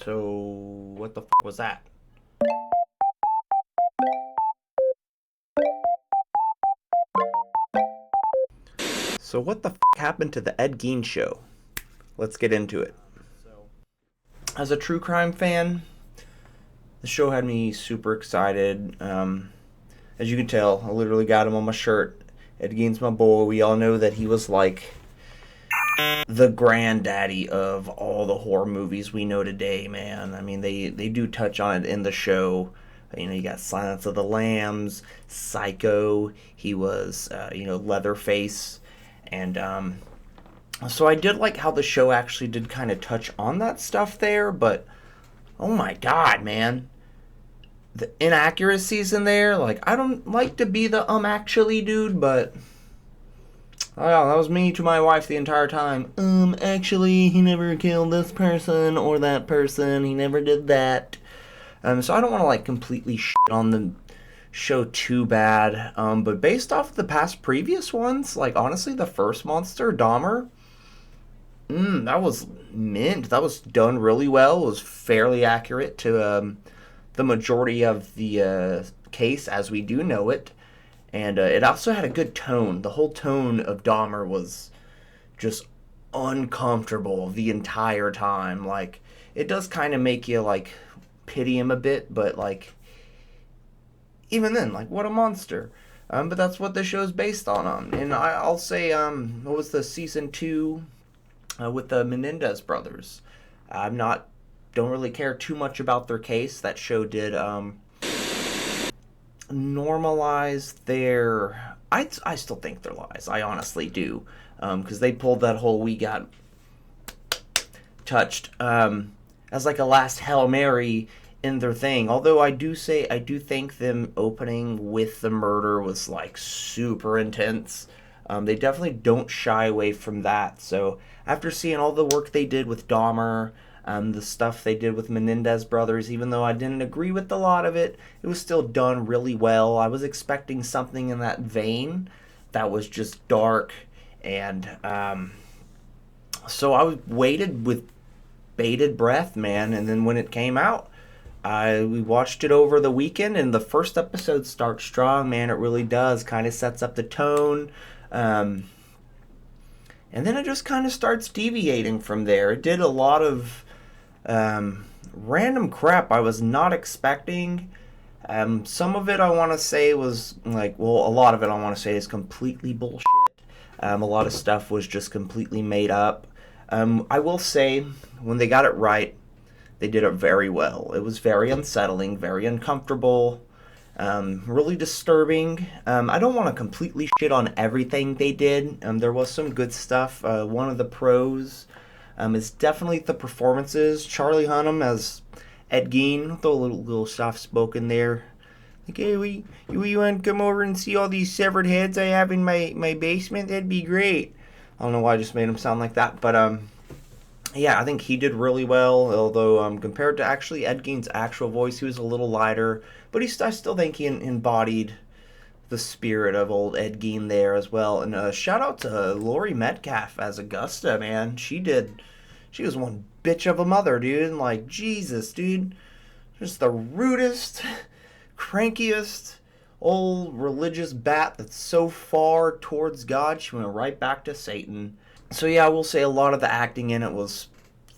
So, what the was that? So, what the happened to the Ed Gein show? Let's get into it. As a true crime fan, the show had me super excited. As you can tell, I literally got him on my shirt. Ed Gein's my boy. We all know that he was like the granddaddy of all the horror movies we know today, man. I mean, they do touch on it in the show. You know, you got Silence of the Lambs, Psycho. He was, Leatherface. And so I did like how the show actually did kind of touch on that stuff there, but oh my god, man. The inaccuracies in there, like, I don't like to be the actually dude, but oh yeah, that was me to my wife the entire time. Actually, he never killed this person or that person. He never did that. So I don't want to like completely shit on the show too bad. But based off the past previous ones, like honestly, the first monster, Dahmer, that was mint. That was done really well. It was fairly accurate to the majority of the case as we do know it. And it also had a good tone. The whole tone of Dahmer was just uncomfortable the entire time. Like, it does kind of make you, like, pity him a bit, but, like, even then, like, what a monster. But that's what the show's based on. And I'll say, what was the season 2 with the Menendez brothers? Don't really care too much about their case. That show did, normalize their I still think they're lies. I honestly do, because they pulled that whole "we got touched" as like a last Hail Mary in their thing. Although I do think them opening with the murder was like super intense. They definitely don't shy away from that. So after seeing all the work they did with Dahmer, the stuff they did with Menendez brothers, even though I didn't agree with a lot of it, it was still done really well. I was expecting something in that vein that was just dark, and so I waited with bated breath, man. And then when it came out, we watched it over the weekend, and the first episode starts strong, man. It really does. Kind of sets up the tone. And then it just kind of starts deviating from there. It did a lot of random crap I was not expecting. Some of it I want to say was like, well, a lot of it I want to say is completely bullshit. A lot of stuff was just completely made up. I will say, when they got it right, they did it very well. It was very unsettling, very uncomfortable, really disturbing. I don't want to completely shit on everything they did. There was some good stuff. One of the pros is definitely the performances. Charlie Hunnam as Ed Gein, with a little soft spoken there. Like, hey, we want to come over and see all these severed heads I have in my basement? That'd be great. I don't know why I just made him sound like that, but yeah, I think he did really well. Although compared to actually Ed Gein's actual voice, he was a little lighter, but I still think he embodied the spirit of old Ed Gein there as well. And shout out to Laurie Metcalf as Augusta, man. She was one bitch of a mother, dude. And like, Jesus, dude. Just the rudest, crankiest old religious bat that's so far towards God, she went right back to Satan. So yeah, I will say a lot of the acting in it was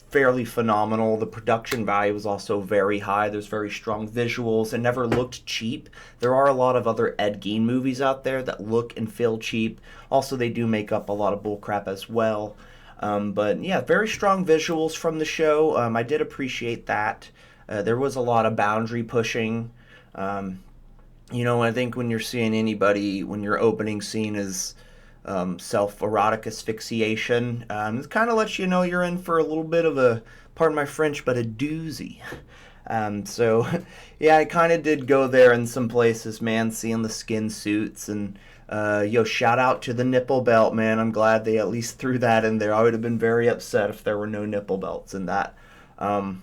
fairly phenomenal. The production value was also very high. There's very strong visuals. It never looked cheap. There are a lot of other Ed Gein movies out there that look and feel cheap. Also, they do make up a lot of bullcrap as well. But yeah, very strong visuals from the show. I did appreciate that. There was a lot of boundary pushing. I think when you're seeing anybody, when your opening scene is self-erotic asphyxiation, it kind of lets you know you're in for a little bit of a, pardon my French, but a doozy. So, yeah, I kind of did go there in some places, man, seeing the skin suits. And, shout out to the nipple belt, man. I'm glad they at least threw that in there. I would have been very upset if there were no nipple belts in that. And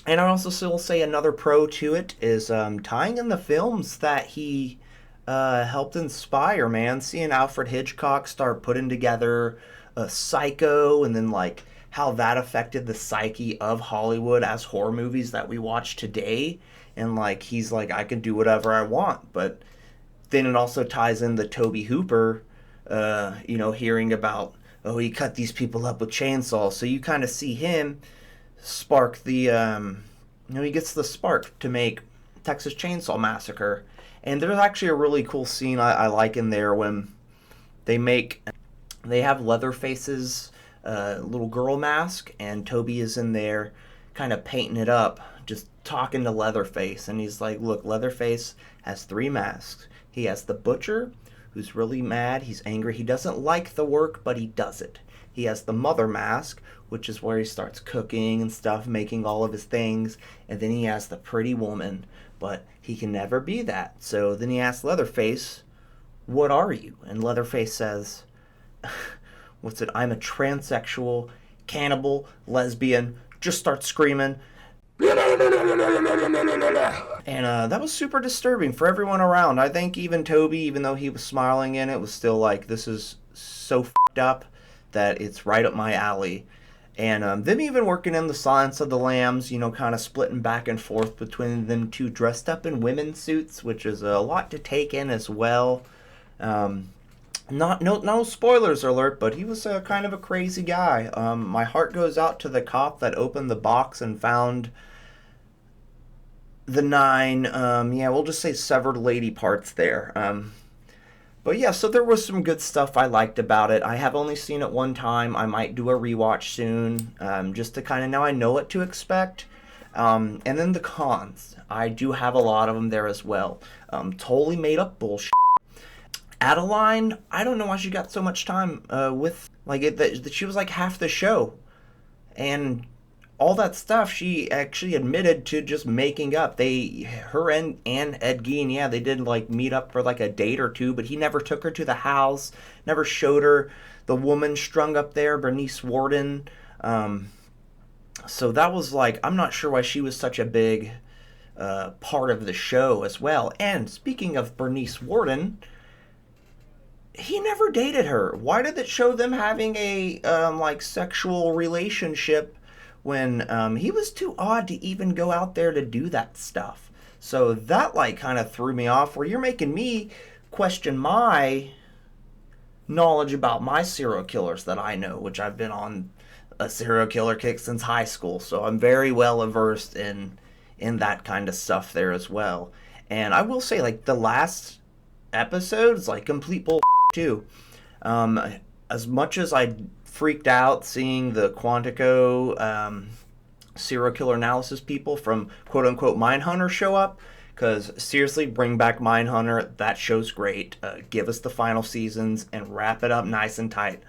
I also still say another pro to it is tying in the films that he helped inspire, man. Seeing Alfred Hitchcock start putting together Psycho, and then like how that affected the psyche of Hollywood as horror movies that we watch today. And like he's like, I can do whatever I want, but then it also ties in the Toby Hooper, hearing about, oh, he cut these people up with chainsaws. So you kind of see him spark the, he gets the spark to make Texas Chainsaw Massacre. And there's actually a really cool scene I like in there when they have Leatherface's little girl mask, and Toby is in there kind of painting it up, just talking to Leatherface. And he's like, look, Leatherface has 3 masks. He has the butcher, who's really mad, he's angry, he doesn't like the work, but he does it. He has the mother mask, which is where he starts cooking and stuff, making all of his things. And then he has the pretty woman, but he can never be that. So then he asks Leatherface, what are you? And Leatherface says, what's it? I'm a transsexual, cannibal, lesbian. Just starts screaming. And that was super disturbing for everyone around. I think even Toby, even though he was smiling in it, was still like, this is so f***ed up that it's right up my alley. And them even working in the Silence of the Lambs, kind of splitting back and forth between them two dressed up in women's suits, which is a lot to take in as well. No spoilers alert, but he was kind of a crazy guy. My heart goes out to the cop that opened the box and found the 9, we'll just say severed lady parts there. But yeah, so there was some good stuff I liked about it. I have only seen it one time. I might do a rewatch soon, just to kind of now I know what to expect. And then the cons. I do have a lot of them there as well. Totally made up bullshit. Adeline, I don't know why she got so much time with, like, that she was like half the show. And all that stuff, she actually admitted to just making up. Her and Ed Gein, they did like meet up for like a date or two, but he never took her to the house, never showed her the woman strung up there, Bernice Worden. So that was like, I'm not sure why she was such a big part of the show as well. And speaking of Bernice Worden, he never dated her. Why did it show them having a sexual relationship when he was too odd to even go out there to do that stuff? So that kind of threw me off, where you're making me question my knowledge about my serial killers that I know, which I've been on a serial killer kick since high school, so I'm very well versed in that kind of stuff there as well. And I will say, the last episode is complete bullshit too. As much as I freaked out seeing the Quantico serial killer analysis people from quote-unquote Mindhunter show up, because seriously, bring back Mindhunter. That show's great. Give us the final seasons and wrap it up nice and tight.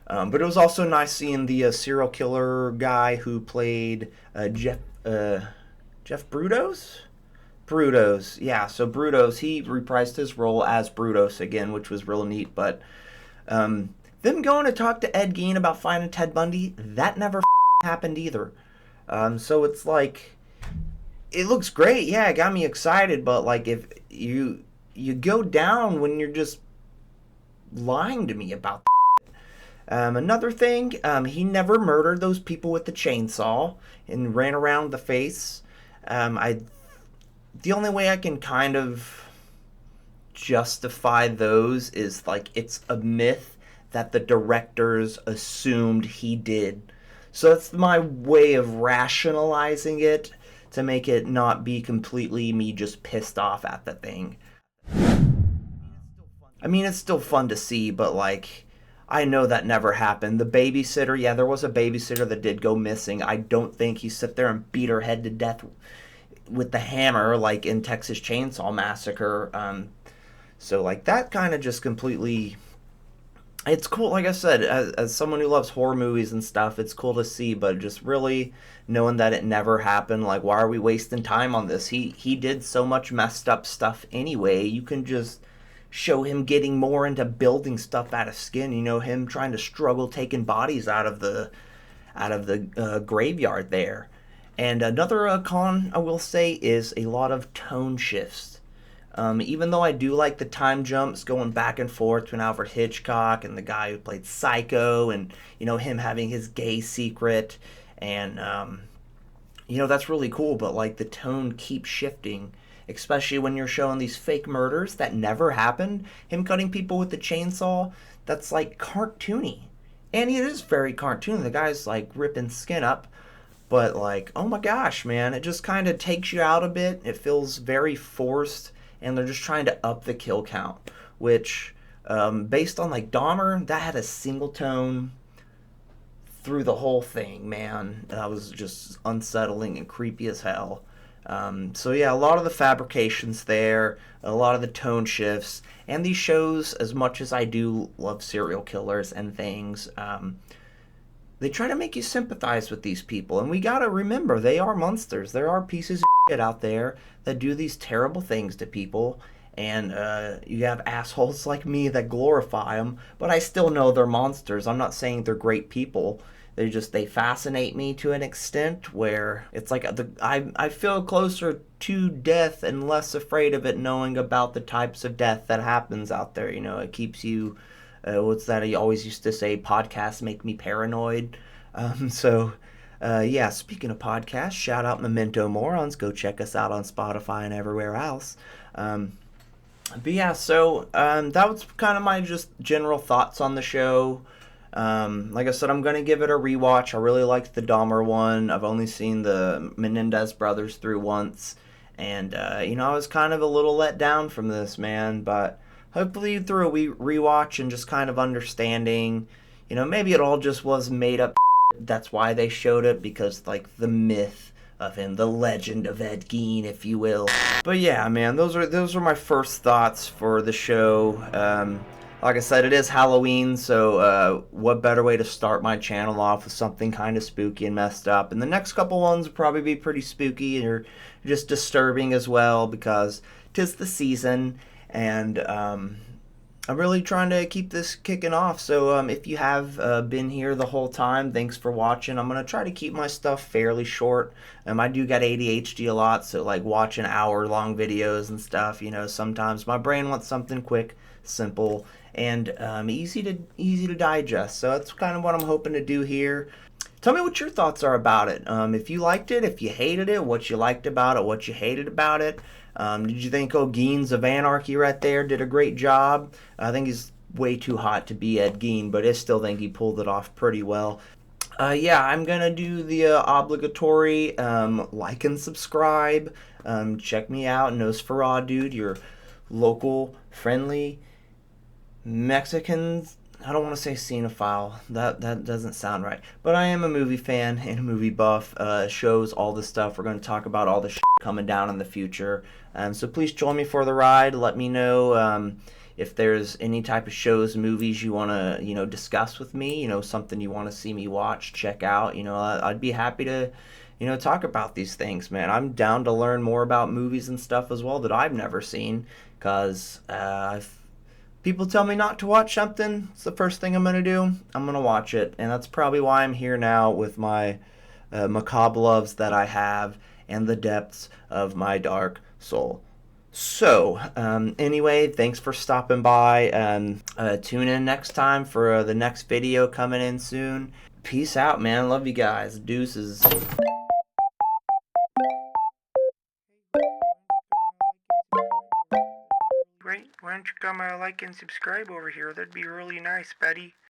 But it was also nice seeing the serial killer guy who played Jeff Brudos? Brudos, yeah. So Brudos, he reprised his role as Brudos again, which was real neat. But them going to talk to Ed Gein about finding Ted Bundy, that never happened either. So it's it looks great. Yeah, it got me excited. But if you go down when you're just lying to me about another thing, he never murdered those people with the chainsaw and ran around the face. The only way I can kind of justify those is it's a myth that the directors assumed he did. So that's my way of rationalizing it to make it not be completely me just pissed off at the thing. I mean, it's still fun to see, but I know that never happened. The babysitter, yeah, there was a babysitter that did go missing. I don't think he sat there and beat her head to death with the hammer in Texas Chainsaw Massacre. So that kind of just completely, it's cool. Like I said, as someone who loves horror movies and stuff, it's cool to see, but just really knowing that it never happened, why are we wasting time on this? He did so much messed up stuff anyway. You can just show him getting more into building stuff out of skin, him trying to struggle taking bodies out of the graveyard there. And another con I will say is a lot of tone shifts. Even though I do like the time jumps going back and forth between Alfred Hitchcock and the guy who played Psycho, and him having his gay secret, and that's really cool. But like the tone keeps shifting, especially when you're showing these fake murders that never happened. Him cutting people with the chainsaw, that's like cartoony, and it is very cartoony. The guy's like ripping skin up, but like, oh my gosh, man, it just kind of takes you out a bit. It feels very forced, and they're just trying to up the kill count, which, based on like Dahmer, that had a single tone through the whole thing, man. That was just unsettling and creepy as hell. So yeah, a lot of the fabrications there, a lot of the tone shifts, and these shows, as much as I do love serial killers and things, they try to make you sympathize with these people. And we gotta remember, they are monsters. There are pieces of shit out there that do these terrible things to people. And you have assholes like me that glorify them, but I still know they're monsters. I'm not saying they're great people. They fascinate me to an extent where it's like I feel closer to death and less afraid of it, knowing about the types of death that happens out there. It keeps you, what's that he always used to say, podcasts make me paranoid. Yeah, speaking of podcasts, shout out Memento Morons. Go check us out on Spotify and everywhere else. But yeah, so that was kind of my just general thoughts on the show. Like I said, I'm going to give it a rewatch. I really liked the Dahmer one. I've only seen the Menendez brothers through once. And, I was kind of a little let down from this, man. But hopefully through a rewatch and just kind of understanding, maybe it all just was made up. That's why they showed it, because, like, the myth of him, the legend of Ed Gein, if you will. But yeah, man, those are my first thoughts for the show. Like I said, it is Halloween, so what better way to start my channel off with something kind of spooky and messed up? And the next couple ones will probably be pretty spooky or just disturbing as well, because 'tis the season, and I'm really trying to keep this kicking off. So if you have been here the whole time, thanks for watching. I'm going to try to keep my stuff fairly short. I do got ADHD a lot, so like watching hour-long videos and stuff, sometimes my brain wants something quick, simple, and easy to digest. So that's kind of what I'm hoping to do here. Tell me what your thoughts are about it. If you liked it, if you hated it, what you liked about it, what you hated about it. Did you think, Geins of Anarchy right there did a great job? I think he's way too hot to be Ed Gein, but I still think he pulled it off pretty well. Yeah, I'm going to do the obligatory like and subscribe. Check me out, Nosferatu Dude, your local, friendly Mexicans. I don't want to say cinephile. That doesn't sound right. But I am a movie fan and a movie buff. Shows, all the stuff. We're going to talk about all the shit coming down in the future. So please join me for the ride. Let me know if there's any type of shows, movies you want to discuss with me. Something you want to see me watch, check out. I'd be happy to talk about these things, man. I'm down to learn more about movies and stuff as well that I've never seen, because people tell me not to watch something, it's the first thing I'm going to do. I'm going to watch it. And that's probably why I'm here now with my macabre loves that I have and the depths of my dark soul. So, anyway, thanks for stopping by. Tune in next time for the next video coming in soon. Peace out, man. Love you guys. Deuces. Great. Why don't you come like and subscribe over here? That'd be really nice, buddy.